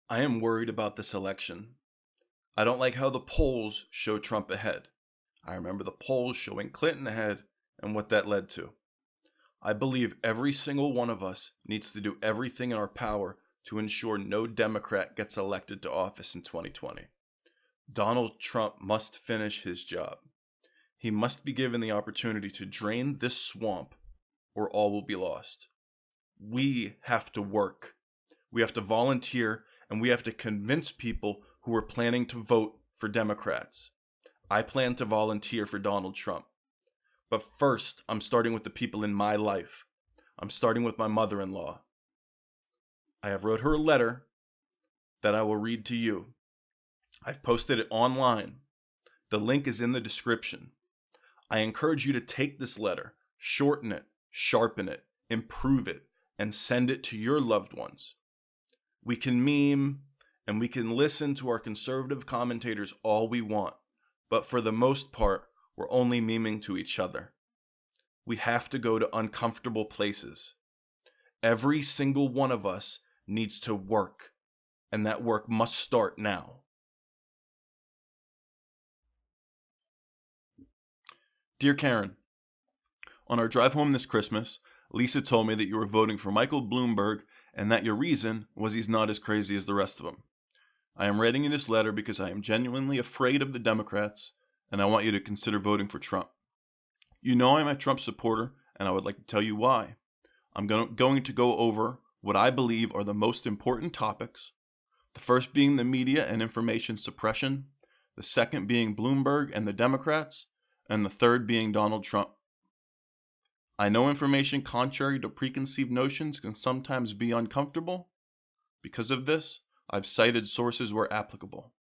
I am worried about this election. I don't like how the polls show Trump ahead. I remember the polls showing Clinton ahead and what that led to. I believe every single one of us needs to do everything in our power to ensure no Democrat gets elected to office in 2020. Donald Trump must finish his job. He must be given the opportunity to drain this swamp or all will be lost. We have to work. We have to volunteer and we have to convince people who are planning to vote for Democrats. I plan to volunteer for Donald Trump. But first, I'm starting with the people in my life. I'm starting with my mother-in-law. I have wrote her a letter that I will read to you. I've posted it online. The link is in the description. I encourage you to take this letter, shorten it, sharpen it, improve it, and send it to your loved ones. We can meme and we can listen to our conservative commentators all we want, but for the most part, we're only memeing to each other. We have to go to uncomfortable places. Every single one of us needs to work, and that work must start now. Dear Karen, on our drive home this Christmas, Lisa told me that you were voting for Michael Bloomberg and that your reason was he's not as crazy as the rest of them. I am writing you this letter because I am genuinely afraid of the Democrats, and I want you to consider voting for Trump. You know I'm a Trump supporter, and I would like to tell you why. I'm going to go over what I believe are the most important topics, the first being the media and information suppression, the second being Bloomberg and the Democrats, and the third being Donald Trump. I know information contrary to preconceived notions can sometimes be uncomfortable. Because of this, I've cited sources where applicable.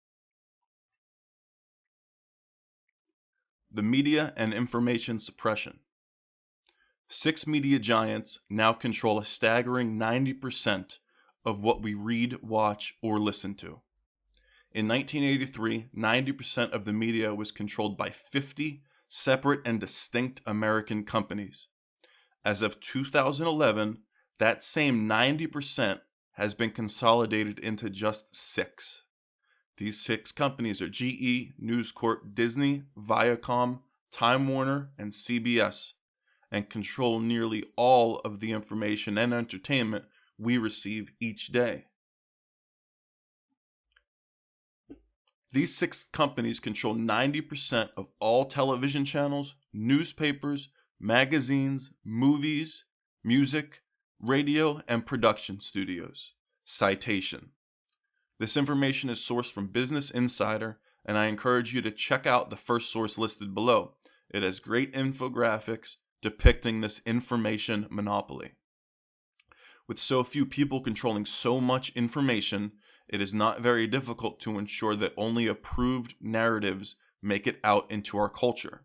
The media and information suppression. 6 media giants now control a staggering 90% of what we read, watch, or listen to. In 1983, 90% of the media was controlled by 50 separate and distinct American companies. As of 2011, that same 90% has been consolidated into just 6. These 6 companies are GE, News Corp, Disney, Viacom, Time Warner, and CBS, and control nearly all of the information and entertainment we receive each day. These 6 companies control 90% of all television channels, newspapers, magazines, movies, music, radio, and production studios. Citation. This information is sourced from Business Insider, and I encourage you to check out the first source listed below. It has great infographics depicting this information monopoly. With so few people controlling so much information, it is not very difficult to ensure that only approved narratives make it out into our culture.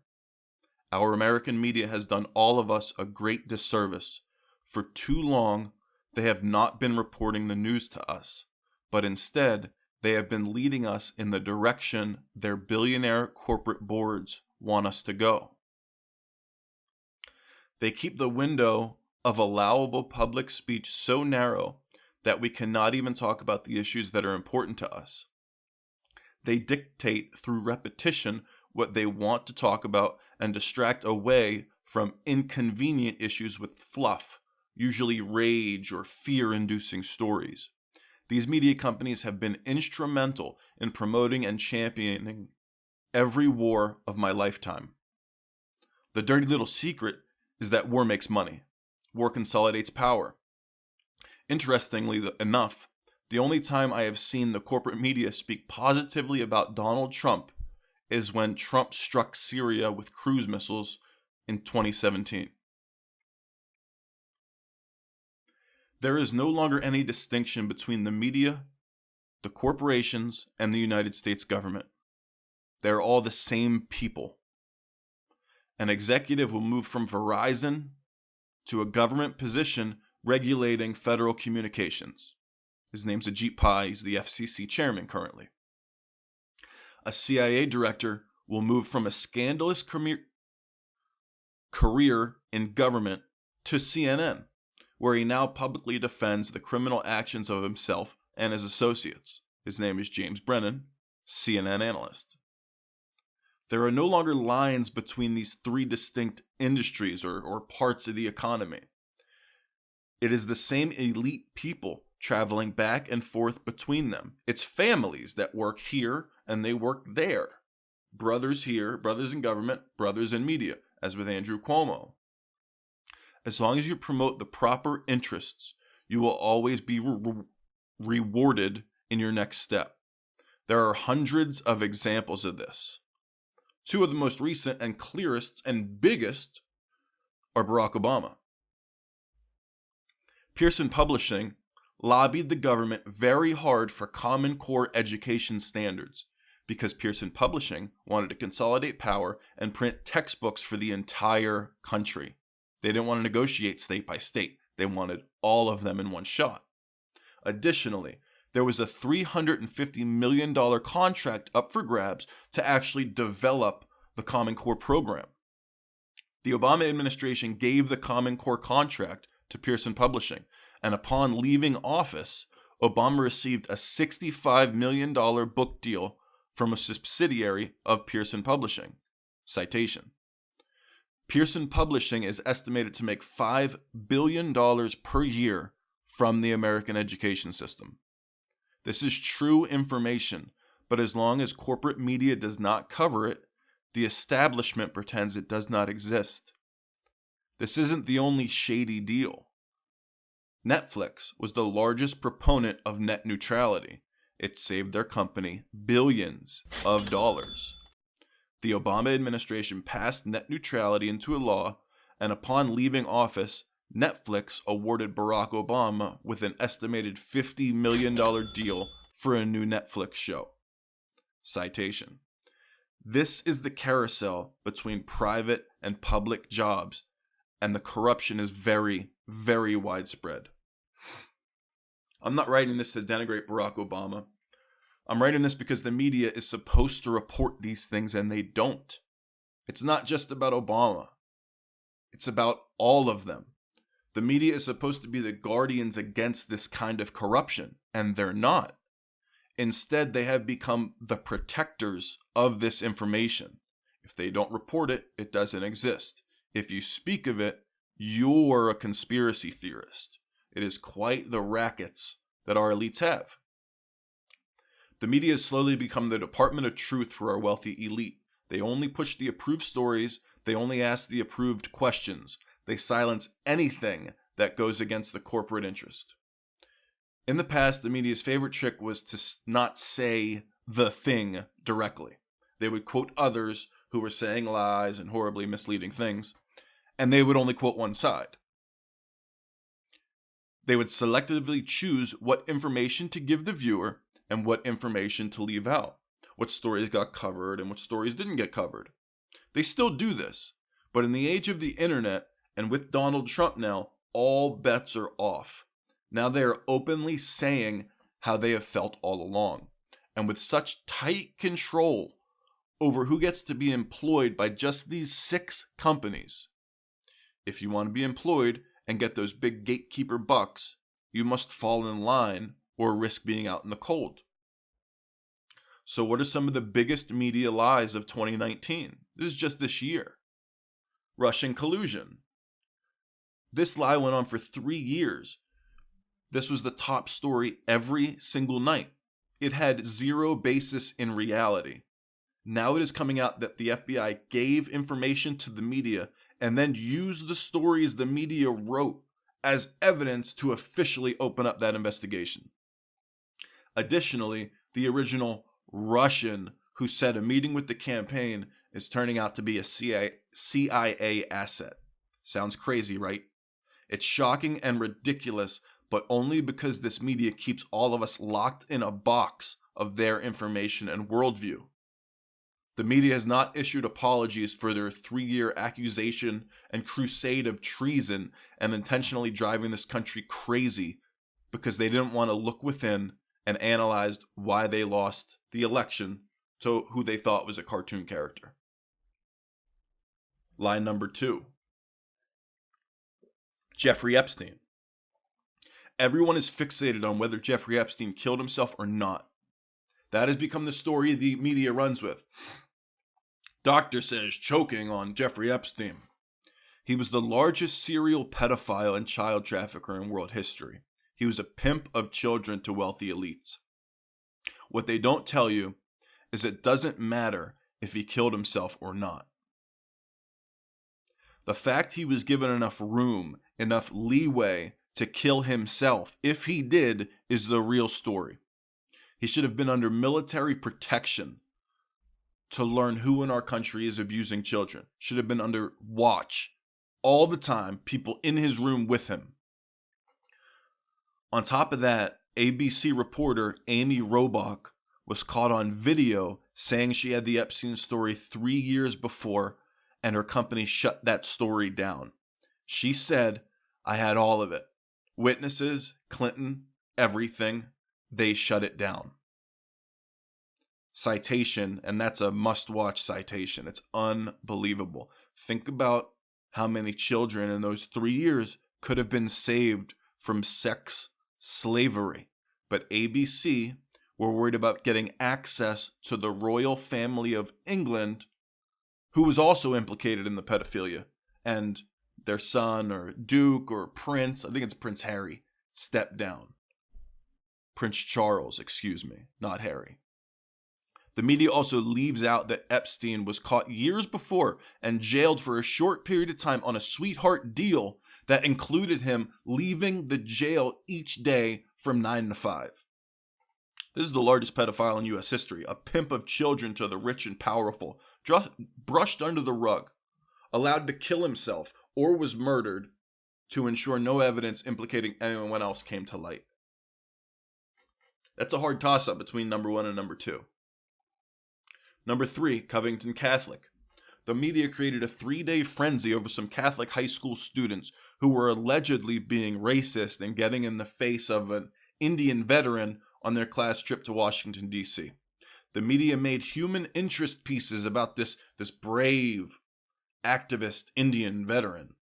Our American media has done all of us a great disservice. For too long, they have not been reporting the news to us, but instead, they have been leading us in the direction their billionaire corporate boards want us to go. They keep the window of allowable public speech so narrow that we cannot even talk about the issues that are important to us. They dictate through repetition what they want to talk about and distract away from inconvenient issues with fluff, usually rage or fear-inducing stories. These media companies have been instrumental in promoting and championing every war of my lifetime. The dirty little secret is that war makes money. War consolidates power. Interestingly enough, the only time I have seen the corporate media speak positively about Donald Trump is when Trump struck Syria with cruise missiles in 2017. There is no longer any distinction between the media, the corporations, and the United States government. They're all the same people. An executive will move from Verizon to a government position regulating federal communications. His name's Ajit Pai. He's the FCC chairman currently. A CIA director will move from a scandalous career in government to CNN, where he now publicly defends the criminal actions of himself and his associates. His name is James Brennan, CNN analyst. There are no longer lines between these three distinct industries or parts of the economy. It is the same elite people traveling back and forth between them. It's families that work here and they work there. Brothers here, brothers in government, brothers in media, as with Andrew Cuomo. As long as you promote the proper interests, you will always be rewarded in your next step. There are hundreds of examples of this. Two of the most recent and clearest and biggest are Barack Obama. Pearson Publishing lobbied the government very hard for Common Core education standards because Pearson Publishing wanted to consolidate power and print textbooks for the entire country. They didn't want to negotiate state by state. They wanted all of them in one shot. Additionally, there was a $350 million contract up for grabs to actually develop the Common Core program. The Obama administration gave the Common Core contract to Pearson Publishing, and upon leaving office, Obama received a $65 million book deal from a subsidiary of Pearson Publishing. Citation. Pearson Publishing is estimated to make $5 billion per year from the American education system. This is true information, but as long as corporate media does not cover it, the establishment pretends it does not exist. This isn't the only shady deal. Netflix was the largest proponent of net neutrality. It saved their company billions of dollars. The Obama administration passed net neutrality into a law, and upon leaving office, Netflix awarded Barack Obama with an estimated $50 million deal for a new Netflix show. Citation. This is the carousel between private and public jobs, and the corruption is very, very widespread. I'm not writing this to denigrate Barack Obama. I'm writing this because the media is supposed to report these things and they don't. It's not just about Obama. It's about all of them. The media is supposed to be the guardians against this kind of corruption, and they're not. Instead, they have become the protectors of this information. If they don't report it, it doesn't exist. If you speak of it, you're a conspiracy theorist. It is quite the rackets that our elites have. The media has slowly become the department of truth for our wealthy elite. They only push the approved stories. They only ask the approved questions. They silence anything that goes against the corporate interest. In the past, the media's favorite trick was to not say the thing directly. They would quote others who were saying lies and horribly misleading things, and they would only quote one side. They would selectively choose what information to give the viewer and what information to leave out, what stories got covered and what stories didn't get covered. They still do this, but in the age of the internet and with Donald Trump now, all bets are off. Now they are openly saying how they have felt all along. And with such tight control over who gets to be employed by just these 6 companies, if you want to be employed and get those big gatekeeper bucks, you must fall in line or risk being out in the cold. So what are some of the biggest media lies of 2019? This is just this year. Russian collusion. This lie went on for 3 years. This was the top story every single night. It had zero basis in reality. Now it is coming out that the FBI gave information to the media and then used the stories the media wrote as evidence to officially open up that investigation. Additionally, the original Russian who said a meeting with the campaign is turning out to be a CIA asset. Sounds crazy, right? It's shocking and ridiculous, but only because this media keeps all of us locked in a box of their information and worldview. The media has not issued apologies for their 3-year accusation and crusade of treason and intentionally driving this country crazy because they didn't want to look within and analyze why they lost the election to who they thought was a cartoon character. Line number 2. Jeffrey Epstein. Everyone is fixated on whether Jeffrey Epstein killed himself or not. That has become the story the media runs with. Doctor says choking on Jeffrey Epstein. He was the largest serial pedophile and child trafficker in world history. He was a pimp of children to wealthy elites. What they don't tell you is it doesn't matter if he killed himself or not. The fact he was given enough room, enough leeway to kill himself, if he did, is the real story. He should have been under military protection to learn who in our country is abusing children. Should have been under watch all the time, people in his room with him. On top of that, ABC reporter Amy Robach was caught on video saying she had the Epstein story 3 years before, and her company shut that story down. She said, I had all of it. Witnesses, Clinton, everything. They shut it down. Citation, and that's a must-watch citation. It's unbelievable. Think about how many children in those 3 years could have been saved from sex slavery. But ABC were worried about getting access to the royal family of England, who was also implicated in the pedophilia, and their son or Duke or Prince, I think it's Prince Harry, stepped down. Prince Charles, excuse me, not Harry. The media also leaves out that Epstein was caught years before and jailed for a short period of time on a sweetheart deal that included him leaving the jail each day from 9 to 5. This is the largest pedophile in U.S. history, a pimp of children to the rich and powerful, brushed under the rug, allowed to kill himself, or was murdered to ensure no evidence implicating anyone else came to light. That's a hard toss-up between number 1 and number 2. Number 3, Covington Catholic. The media created a 3-day frenzy over some Catholic high school students who were allegedly being racist and getting in the face of an Indian veteran on their class trip to Washington, D.C. The media made human interest pieces about this brave activist Indian veteran.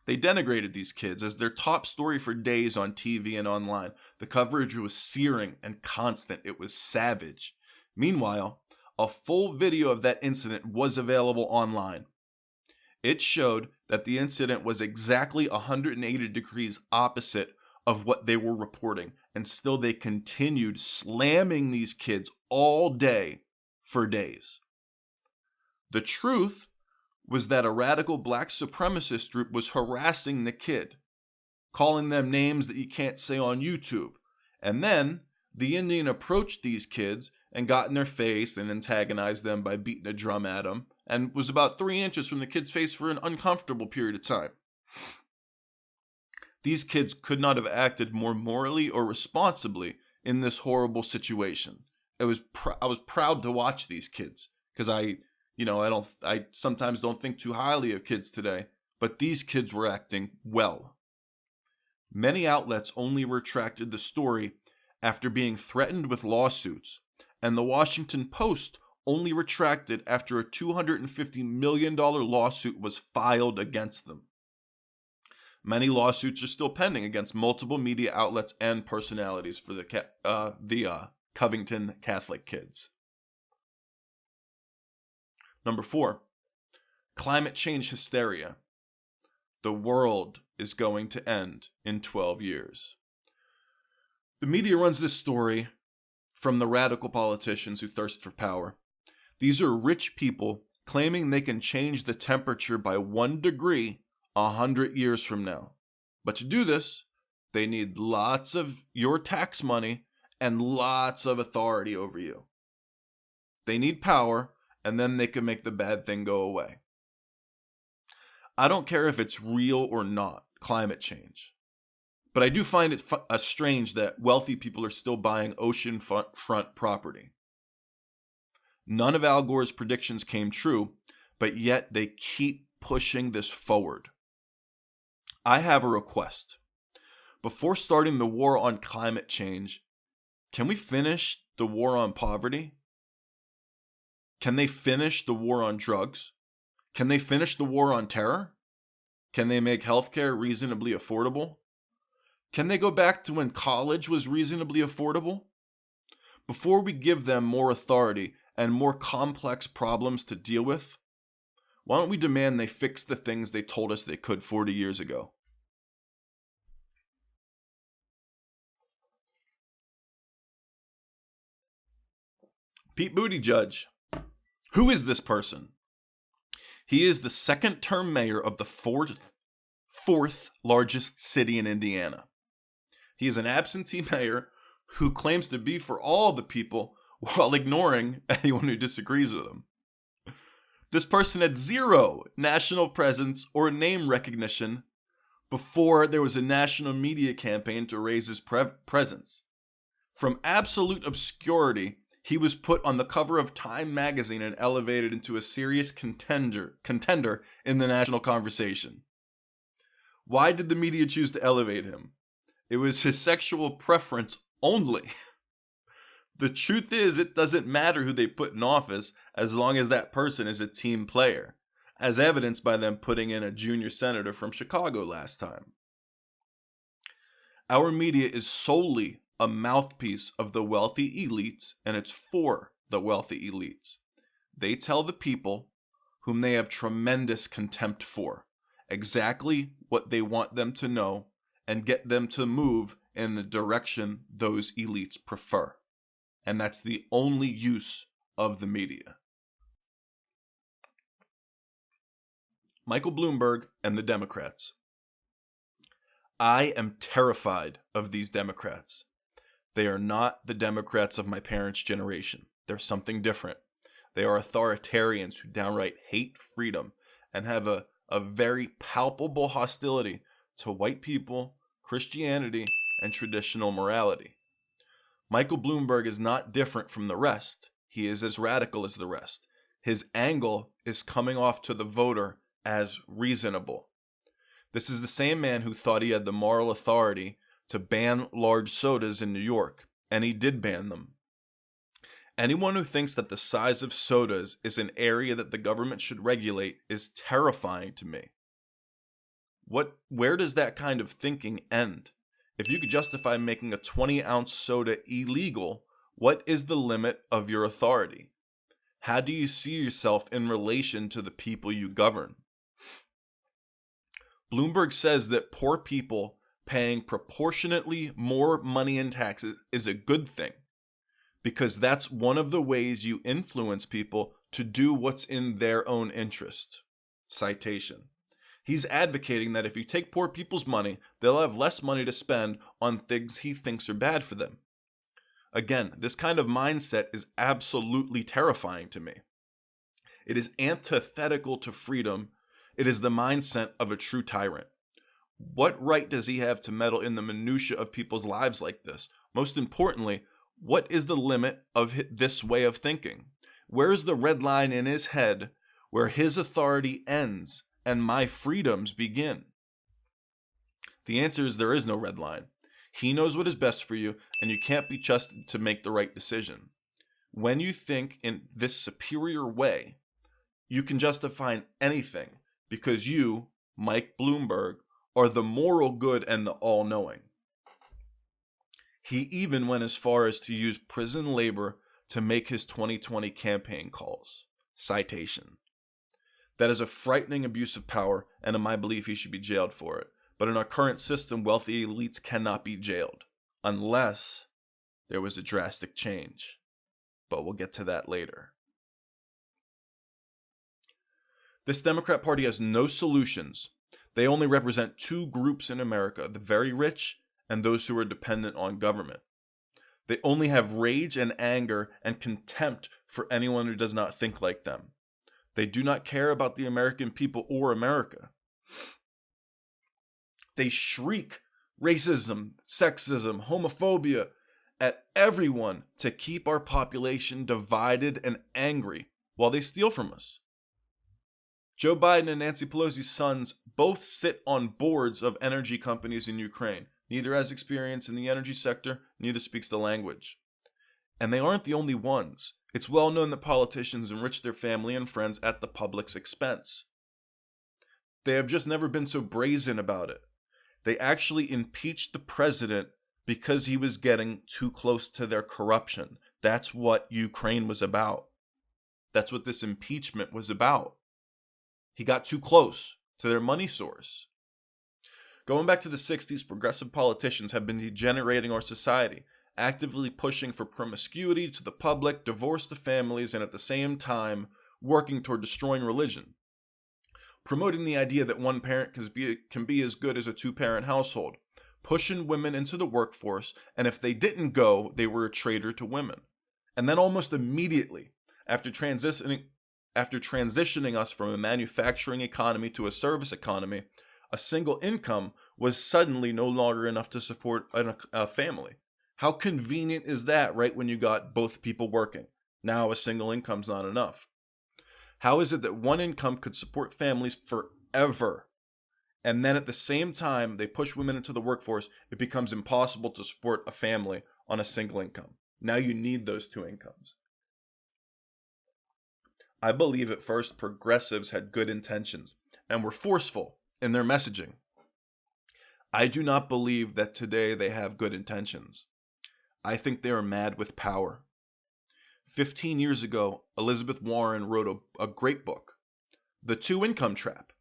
They denigrated these kids as their top story for days on TV and online. The coverage was searing and constant. It was savage. Meanwhile, a full video of that incident was available online. It showed that the incident was exactly 180 degrees opposite of what they were reporting, and still they continued slamming these kids all day for days. The truth was that a radical black supremacist group was harassing the kid, calling them names that you can't say on YouTube. And then the Indian approached these kids and got in their face and antagonized them by beating a drum at them, and was about 3 inches from the kid's face for an uncomfortable period of time. These kids could not have acted more morally or responsibly in this horrible situation. I was proud to watch these kids, because I sometimes don't think too highly of kids today, but these kids were acting well. Many outlets only retracted the story after being threatened with lawsuits, and the Washington Post only retracted after a $250 million lawsuit was filed against them. Many lawsuits are still pending against multiple media outlets and personalities for the Covington Catholic kids. Number 4, climate change hysteria. The world is going to end in 12 years. The media runs this story from the radical politicians who thirst for power. These are rich people claiming they can change the temperature by 1 degree 100 years from now. But to do this, they need lots of your tax money and lots of authority over you. They need power, and then they can make the bad thing go away. I don't care if it's real or not, climate change. But I do find it strange that wealthy people are still buying oceanfront property. None of Al Gore's predictions came true, but yet they keep pushing this forward. I have a request. Before starting the war on climate change, can we finish the war on poverty? Can they finish the war on drugs? Can they finish the war on terror? Can they make healthcare reasonably affordable? Can they go back to when college was reasonably affordable? Before we give them more authority and more complex problems to deal with, why don't we demand they fix the things they told us they could 40 years ago? Pete Buttigieg. Who is this person? He is the second-term mayor of the fourth largest city in Indiana. He is an absentee mayor who claims to be for all the people while ignoring anyone who disagrees with him. This person had zero national presence or name recognition before there was a national media campaign to raise his presence. From absolute obscurity, he was put on the cover of Time magazine and elevated into a serious contender in the national conversation. Why did the media choose to elevate him? It was his sexual preference only. The truth is, it doesn't matter who they put in office as long as that person is a team player, as evidenced by them putting in a junior senator from Chicago last time. Our media is solely a mouthpiece of the wealthy elites, and it's for the wealthy elites. They tell the people, whom they have tremendous contempt for, exactly what they want them to know and get them to move in the direction those elites prefer. And that's the only use of the media. Michael Bloomberg and the Democrats. I am terrified of these Democrats. They are not the Democrats of my parents' generation. They're something different. They are authoritarians who downright hate freedom and have a very palpable hostility to white people, Christianity, and traditional morality. Michael Bloomberg is not different from the rest. He is as radical as the rest. His angle is coming off to the voter as reasonable. This is the same man who thought he had the moral authority to ban large sodas in New York, and he did ban them. Anyone who thinks that the size of sodas is an area that the government should regulate is terrifying to me. Where does that kind of thinking end? If you could justify making a 20-ounce soda illegal, what is the limit of your authority? How do you see yourself in relation to the people you govern? Bloomberg says that poor people paying proportionately more money in taxes is a good thing, because that's one of the ways you influence people to do what's in their own interest. Citation. He's advocating that if you take poor people's money, they'll have less money to spend on things he thinks are bad for them. Again, this kind of mindset is absolutely terrifying to me. It is antithetical to freedom. It is the mindset of a true tyrant. What right does he have to meddle in the minutiae of people's lives like this? Most importantly, what is the limit of this way of thinking? Where is the red line in his head where his authority ends and my freedoms begin? The answer is there is no red line. He knows what is best for you, and you can't be trusted to make the right decision. When you think in this superior way, you can justify anything because you, Mike Bloomberg, are the moral good and the all-knowing. He even went as far as to use prison labor to make his 2020 campaign calls. Citation. That is a frightening abuse of power, and in my belief, he should be jailed for it. But in our current system, wealthy elites cannot be jailed, unless there was a drastic change. But we'll get to that later. This Democrat Party has no solutions. They only represent two groups in America, the very rich and those who are dependent on government. They only have rage and anger and contempt for anyone who does not think like them. They do not care about the American people or America. They shriek racism, sexism, homophobia at everyone to keep our population divided and angry while they steal from us. Joe Biden and Nancy Pelosi's sons both sit on boards of energy companies in Ukraine. Neither has experience in the energy sector, neither speaks the language. And they aren't the only ones. It's well known that politicians enrich their family and friends at the public's expense. They have just never been so brazen about it. They actually impeached the president because he was getting too close to their corruption. That's what Ukraine was about. That's what this impeachment was about. He got too close to their money source. Going back to the 60s, progressive politicians have been degenerating our society, actively pushing for promiscuity to the public, divorce to families, and at the same time, working toward destroying religion. Promoting the idea that one parent can be as good as a two-parent household, pushing women into the workforce, and if they didn't go, they were a traitor to women. And then almost immediately, after transitioning us from a manufacturing economy to a service economy, a single income was suddenly no longer enough to support a family. How convenient is that right when you got both people working? Now a single income's not enough. How is it that one income could support families forever? And then at the same time they push women into the workforce, it becomes impossible to support a family on a single income. Now you need those two incomes. I believe at first progressives had good intentions and were forceful in their messaging. I do not believe that today they have good intentions. I think they are mad with power. 15 years ago, Elizabeth Warren wrote a great book, The Two-Income Trap.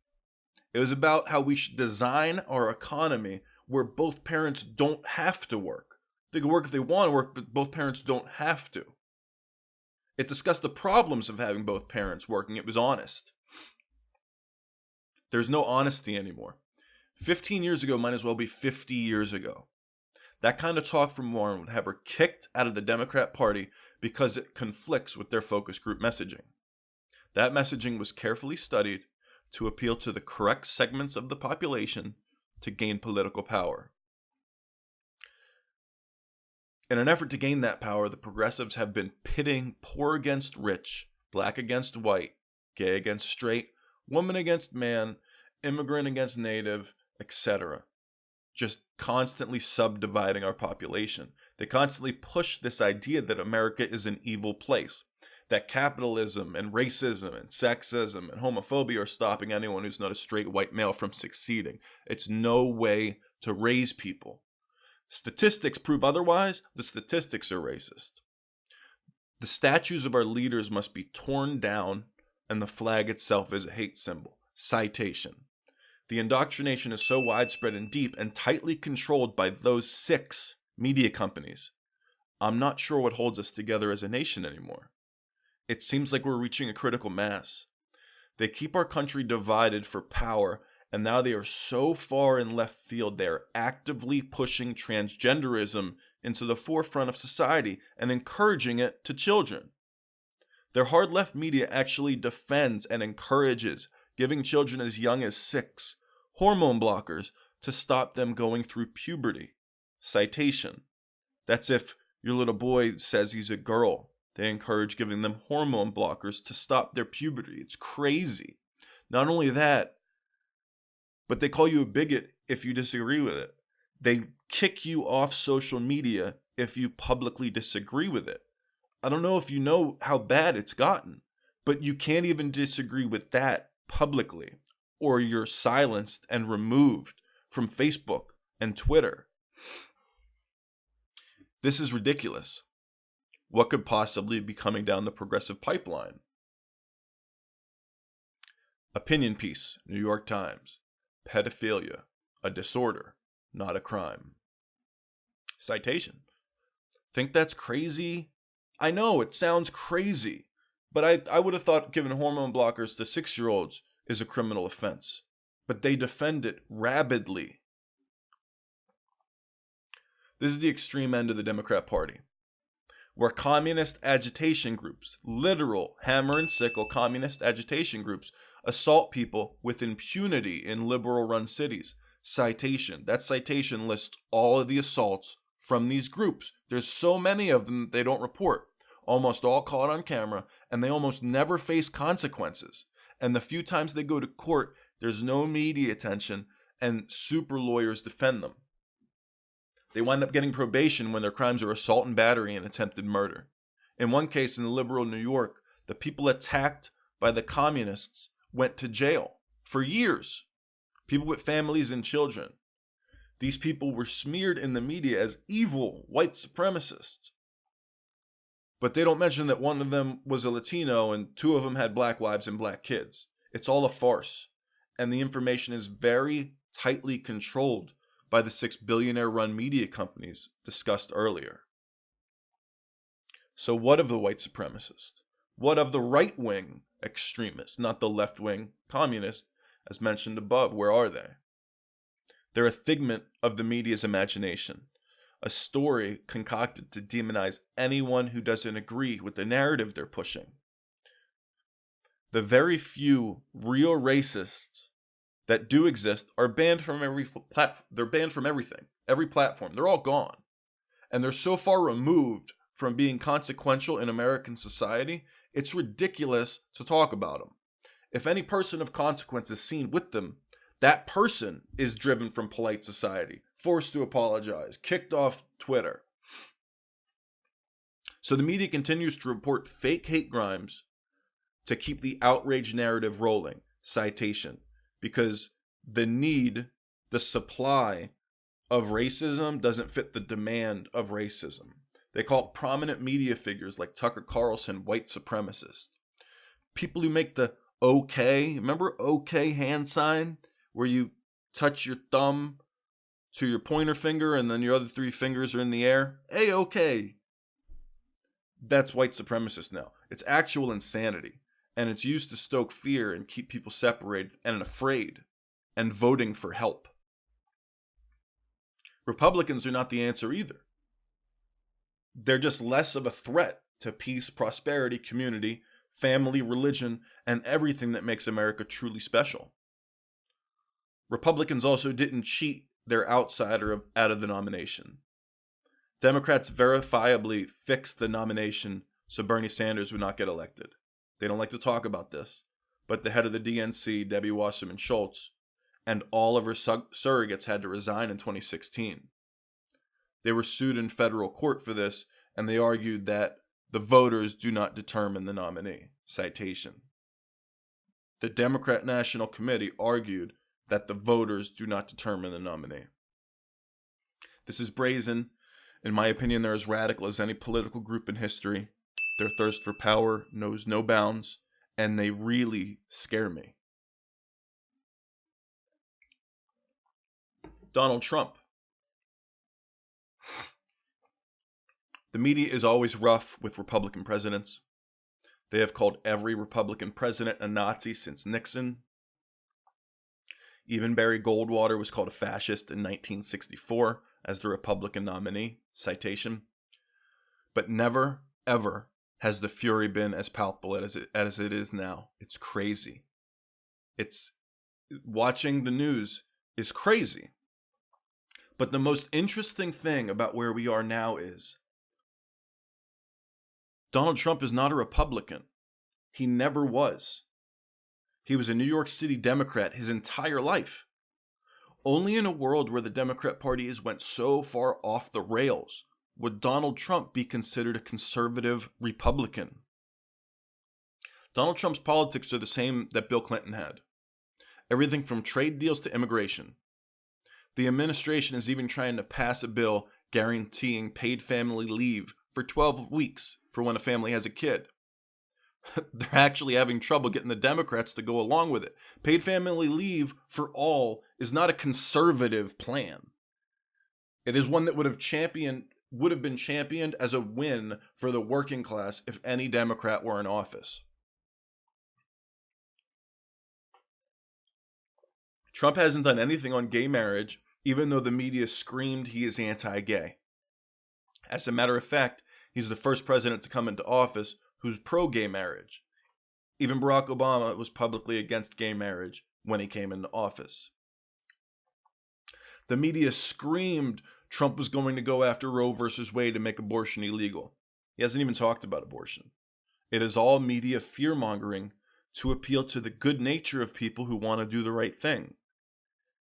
It was about how we should design our economy where both parents don't have to work. They can work if they want to work, but both parents don't have to. It discussed the problems of having both parents working. It was honest. There's no honesty anymore. 15 years ago might as well be 50 years ago. That kind of talk from Warren would have her kicked out of the Democrat Party because it conflicts with their focus group messaging. That messaging was carefully studied to appeal to the correct segments of the population to gain political power. In an effort to gain that power, the progressives have been pitting poor against rich, black against white, gay against straight, woman against man, immigrant against native, etc. Just constantly subdividing our population. They constantly push this idea that America is an evil place, that capitalism and racism and sexism and homophobia are stopping anyone who's not a straight white male from succeeding. It's no way to raise people. Statistics prove otherwise. The statistics are racist. The statues of our leaders must be torn down, and the flag itself is a hate symbol. Citation. The indoctrination is so widespread and deep and tightly controlled by those 6 media companies. I'm not sure what holds us together as a nation anymore. It seems like we're reaching a critical mass. They keep our country divided for power, and now they are so far in left field, they are actively pushing transgenderism into the forefront of society and encouraging it to children. Their hard left media actually defends and encourages giving children as young as 6 hormone blockers to stop them going through puberty. Citation. That's if your little boy says he's a girl. They encourage giving them hormone blockers to stop their puberty. It's crazy. Not only that, but they call you a bigot if you disagree with it. They kick you off social media if you publicly disagree with it. I don't know if you know how bad it's gotten, but you can't even disagree with that publicly, or you're silenced and removed from Facebook and Twitter. This is ridiculous. What could possibly be coming down the progressive pipeline? Opinion piece, New York Times. Pedophilia, a disorder, not a crime. Citation. Think that's crazy? I know, it sounds crazy. But I would have thought giving hormone blockers to 6-year-olds is a criminal offense. But they defend it rabidly. This is the extreme end of the Democrat Party, where communist agitation groups, literal hammer and sickle communist agitation groups, assault people with impunity in liberal-run cities. Citation. That citation lists all of the assaults from these groups. There's so many of them that they don't report. Almost all caught on camera, and they almost never face consequences. And the few times they go to court, there's no media attention, and super lawyers defend them. They wind up getting probation when their crimes are assault and battery and attempted murder. In one case in liberal New York, the people attacked by the communists went to jail for years. People with families and children. These people were smeared in the media as evil white supremacists. But they don't mention that one of them was a Latino and two of them had black wives and black kids. It's all a farce. And the information is very tightly controlled by the 6 billionaire-run media companies discussed earlier. So what of the white supremacists? What of the right-wing extremists, not the left-wing communists, as mentioned above? Where are they? They're a figment of the media's imagination, a story concocted to demonize anyone who doesn't agree with the narrative they're pushing. The very few real racists that do exist are banned from they're banned from everything, every platform. They're all gone. And they're so far removed from being consequential in American society, it's ridiculous to talk about them. If any person of consequence is seen with them, that person is driven from polite society, forced to apologize, kicked off Twitter. So the media continues to report fake hate crimes to keep the outrage narrative rolling. Citation. Because the supply of racism doesn't fit the demand of racism. They call prominent media figures like Tucker Carlson white supremacists. People who make the okay, remember okay hand sign? Where you touch your thumb to your pointer finger and then your other 3 fingers are in the air? A-okay. That's white supremacist now. It's actual insanity. And it's used to stoke fear and keep people separated and afraid and voting for help. Republicans are not the answer either. They're just less of a threat to peace, prosperity, community, family, religion, and everything that makes America truly special. Republicans also didn't cheat their outsider out of the nomination. Democrats verifiably fixed the nomination so Bernie Sanders would not get elected. They don't like to talk about this, but the head of the DNC, Debbie Wasserman Schultz, and all of her surrogates had to resign in 2016. They were sued in federal court for this, and they argued that the voters do not determine the nominee. Citation. The Democrat National Committee argued that the voters do not determine the nominee. This is brazen. In my opinion, they're as radical as any political group in history. Their thirst for power knows no bounds, and they really scare me. Donald Trump. The media is always rough with Republican presidents. They have called every Republican president a Nazi since Nixon. Even Barry Goldwater was called a fascist in 1964 as the Republican nominee. Citation. But never, ever has the fury been as palpable as it is now. It's crazy. Watching the news is crazy. But the most interesting thing about where we are now is Donald Trump is not a Republican. He never was. He was a New York City Democrat his entire life. Only in a world where the Democrat Party has went so far off the rails would Donald Trump be considered a conservative Republican. Donald Trump's politics are the same that Bill Clinton had. Everything from trade deals to immigration. The administration is even trying to pass a bill guaranteeing paid family leave for 12 weeks for when a family has a kid. They're actually having trouble getting the Democrats to go along with it. Paid family leave for all is not a conservative plan. It is one that would have been championed as a win for the working class if any Democrat were in office. Trump hasn't done anything on gay marriage, even though the media screamed he is anti-gay. As a matter of fact, he's the first president to come into office who's pro-gay marriage. Even Barack Obama was publicly against gay marriage when he came into office. The media screamed Trump was going to go after Roe versus Wade to make abortion illegal. He hasn't even talked about abortion. It is all media fear-mongering to appeal to the good nature of people who want to do the right thing.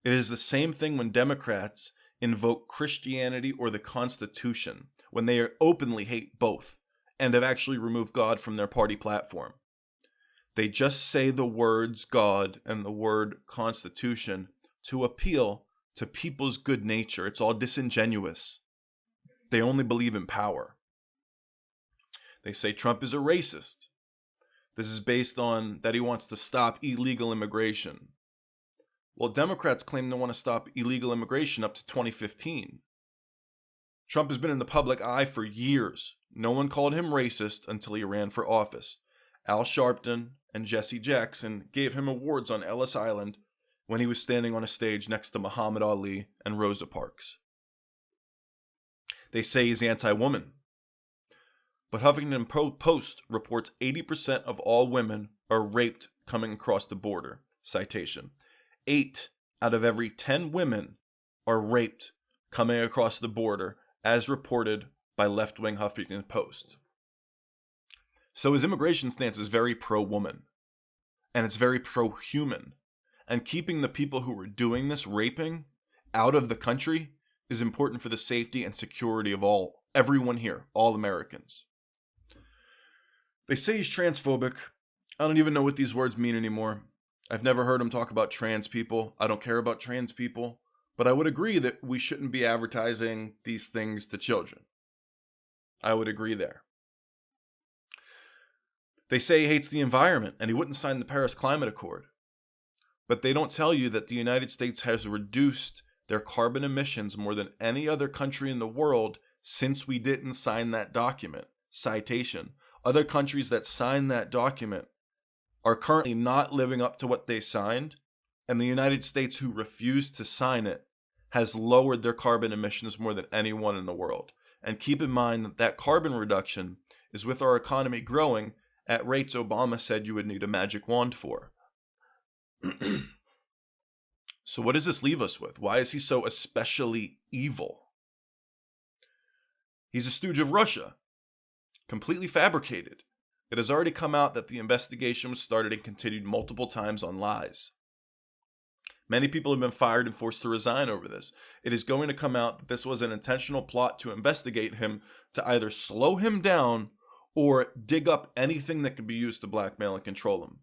It is the same thing when Democrats invoke Christianity or the Constitution, when they openly hate both and have actually removed God from their party platform. They just say the words God and the word Constitution to appeal to people's good nature. It's all disingenuous. They only believe in power. They say Trump is a racist. This is based on that he wants to stop illegal immigration. Well, Democrats claim they want to stop illegal immigration up to 2015. Trump has been in the public eye for years. No one called him racist until he ran for office. Al Sharpton and Jesse Jackson gave him awards on Ellis Island when he was standing on a stage next to Muhammad Ali and Rosa Parks. They say he's anti-woman. But Huffington Post reports 80% of all women are raped coming across the border. Citation. 8 out of every 10 women are raped coming across the border, as reported by left-wing Huffington Post. So his immigration stance is very pro-woman, and it's very pro-human. And keeping the people who are doing this raping out of the country is important for the safety and security of everyone here, all Americans. They say he's transphobic. I don't even know what these words mean anymore. I've never heard him talk about trans people. I don't care about trans people. But I would agree that we shouldn't be advertising these things to children. I would agree there. They say he hates the environment and he wouldn't sign the Paris Climate Accord. But they don't tell you that the United States has reduced their carbon emissions more than any other country in the world since we didn't sign that document. Citation. Other countries that signed that document are currently not living up to what they signed, and the United States, who refused to sign it, has lowered their carbon emissions more than anyone in the world. And keep in mind that carbon reduction is with our economy growing at rates Obama said you would need a magic wand for. So what does this leave us with? Why is he so especially evil? He's a stooge of Russia. Completely fabricated. It has already come out that the investigation was started and continued multiple times on lies. Many people have been fired and forced to resign over this. It is going to come out that this was an intentional plot to investigate him, to either slow him down or dig up anything that could be used to blackmail and control him.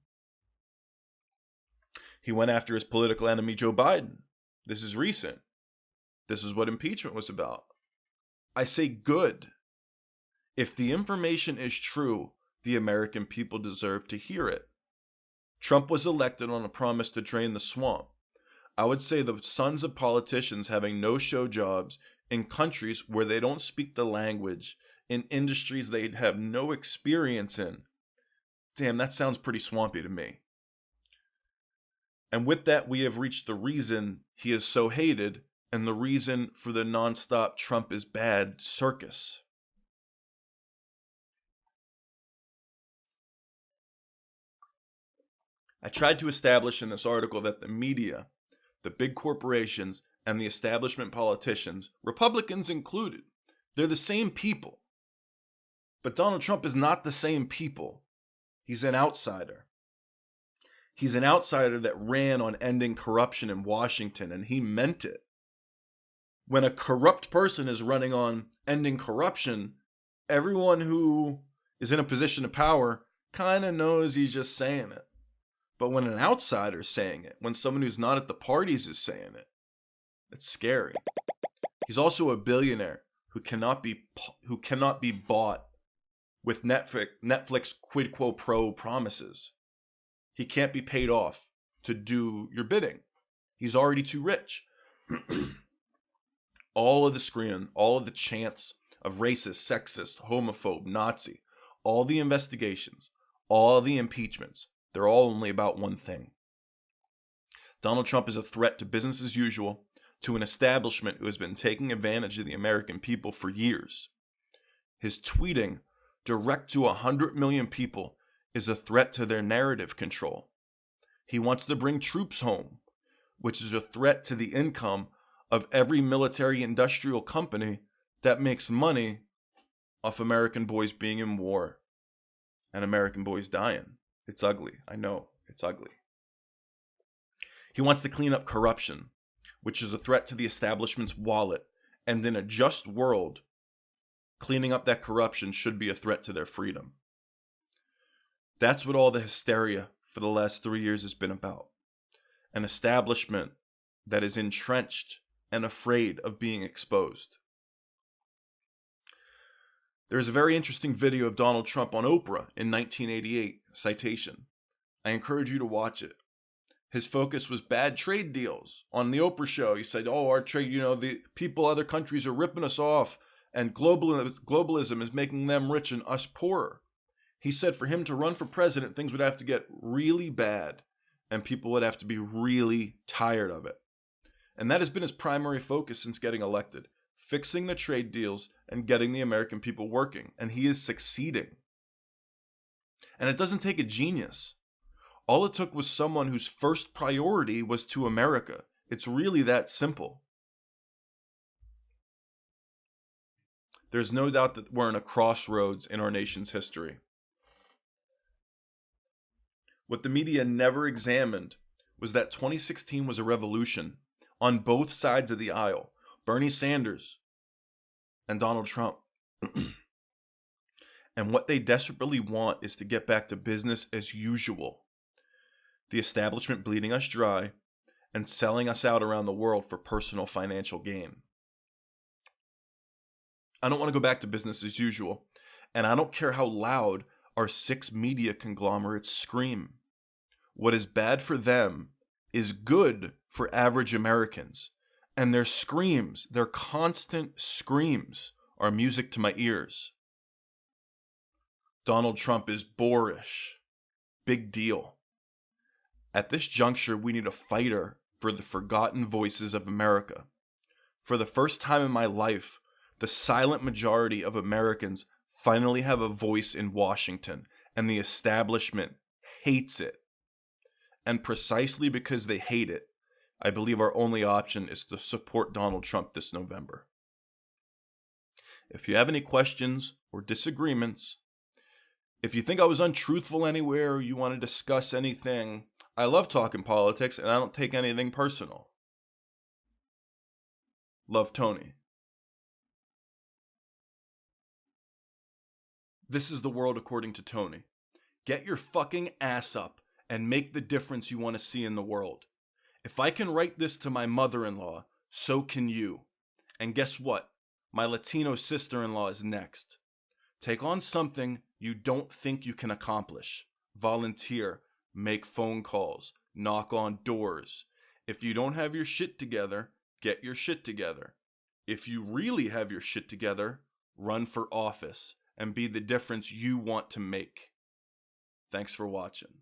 He went after his political enemy, Joe Biden. This is recent. This is what impeachment was about. I say good. If the information is true, the American people deserve to hear it. Trump was elected on a promise to drain the swamp. I would say the sons of politicians having no-show jobs in countries where they don't speak the language, in industries they have no experience in. Damn, that sounds pretty swampy to me. And with that, we have reached the reason he is so hated and the reason for the nonstop Trump is bad circus. I tried to establish in this article that the media, the big corporations, and the establishment politicians, Republicans included, they're the same people. But Donald Trump is not the same people. He's an outsider. He's an outsider that ran on ending corruption in Washington, and he meant it. When a corrupt person is running on ending corruption, everyone who is in a position of power kind of knows he's just saying it. But when an outsider's saying it, when someone who's not at the parties is saying it, it's scary. He's also a billionaire who cannot be bought with Netflix quid quo pro promises. He can't be paid off to do your bidding. He's already too rich. All of the screen, all of the chants of racist, sexist, homophobe, Nazi, all the investigations, all the impeachments, they're all only about one thing. Donald Trump is a threat to business as usual, to an establishment who has been taking advantage of the American people for years. His tweeting direct to 100 million people is a threat to their narrative control. He wants to bring troops home, which is a threat to the income of every military industrial company that makes money off American boys being in war and American boys dying. It's ugly. I know. It's ugly. He wants to clean up corruption, which is a threat to the establishment's wallet. And in a just world, cleaning up that corruption should be a threat to their freedom. That's what all the hysteria for the last 3 years has been about. An establishment that is entrenched and afraid of being exposed. There's a very interesting video of Donald Trump on Oprah in 1988, citation. I encourage you to watch it. His focus was bad trade deals. On the Oprah show, he said, our trade, the people, other countries are ripping us off, and globalism is making them rich and us poorer. He said for him to run for president, things would have to get really bad, and people would have to be really tired of it. And that has been his primary focus since getting elected, fixing the trade deals and getting the American people working. And he is succeeding. And it doesn't take a genius. All it took was someone whose first priority was to America. It's really that simple. There's no doubt that we're in a crossroads in our nation's history. What the media never examined was that 2016 was a revolution on both sides of the aisle. Bernie Sanders and Donald Trump. And what they desperately want is to get back to business as usual. The establishment bleeding us dry and selling us out around the world for personal financial gain. I don't want to go back to business as usual, and I don't care how loud our 6 media conglomerates scream. What is bad for them is good for average Americans, and their screams, their constant screams, are music to my ears. Donald Trump is boorish. Big deal. At this juncture, we need a fighter for the forgotten voices of America. For the first time in my life, the silent majority of Americans finally have a voice in Washington, and the establishment hates it. And precisely because they hate it, I believe our only option is to support Donald Trump this November. If you have any questions or disagreements, if you think I was untruthful anywhere or you want to discuss anything, I love talking politics and I don't take anything personal. Love, Tony. This is the world according to Tony. Get your fucking ass up and make the difference you want to see in the world. If I can write this to my mother-in-law, so can you. And guess what? My Latino sister-in-law is next. Take on something you don't think you can accomplish. Volunteer, make phone calls, knock on doors. If you don't have your shit together, get your shit together. If you really have your shit together, run for office and be the difference you want to make. Thanks for watching.